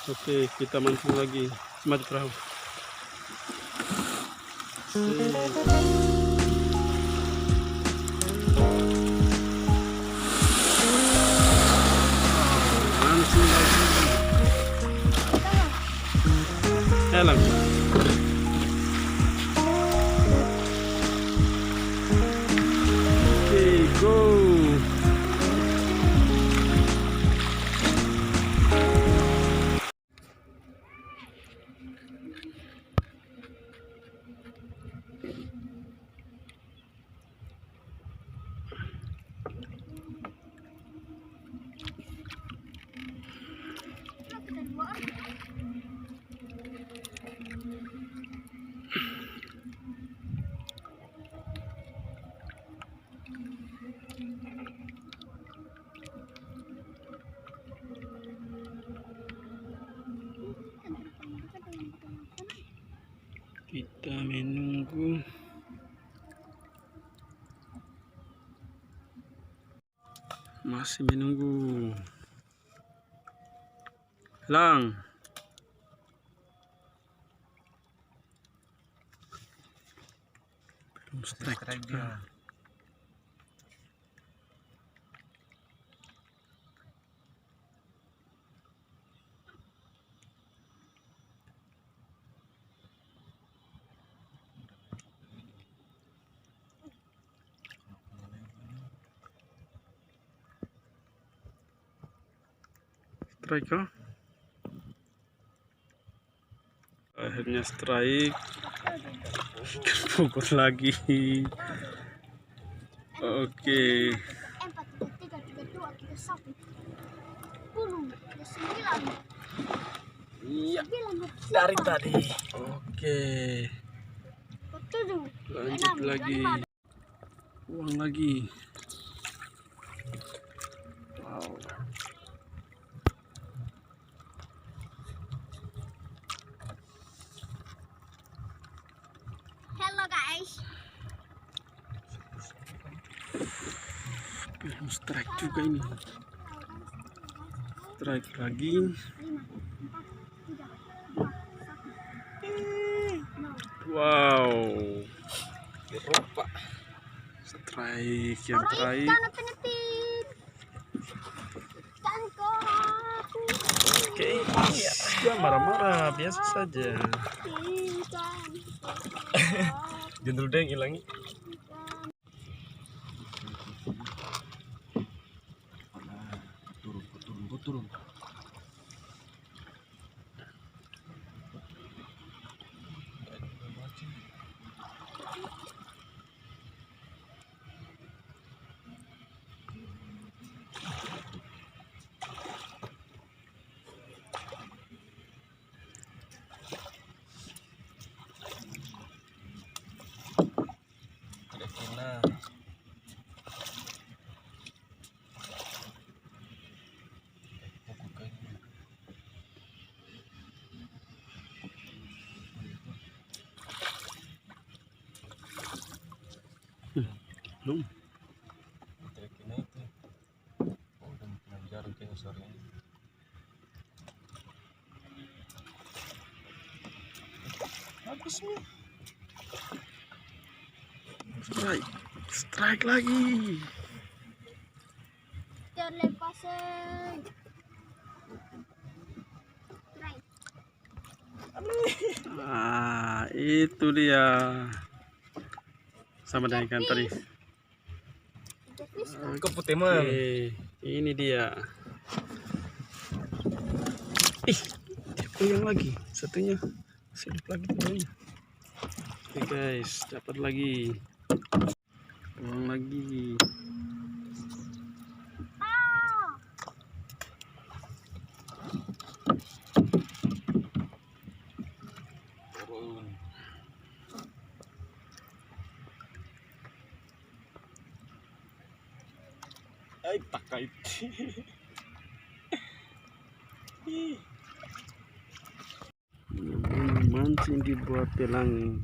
Oke, kita mancing lagi. Mati perahu. Mancing lagi. Langsung. Oke, go. Kita menunggu. Masih menunggu. Lang. Belum strike juga. Strike kah? Akhirnya strike. Pukul lagi. Oke. 4, 3, 2, 1. 9. Iya. Dari tadi. Oke. Lanjut lagi. Uang lagi. Wow. Hello guys. Belum strike juga ini. Strike lagi. 5, 4, 3, 2, 1. Wow. Eropa. Strike yang terakhir. Oke, ya marah-marah biasa saja. Jendul deh yang hilangi. Turun. Belum. Bagus nih. Strike lagi. Terlepasin. Ah, itu dia. Sama dengan ikan tadi. Keputih mah. Ini dia. Ih, dia goyang lagi. Satunya selip lagi temannya. Oke guys, dapat lagi. Goyang lagi. Ay, pakait. Mancing di bawah pelang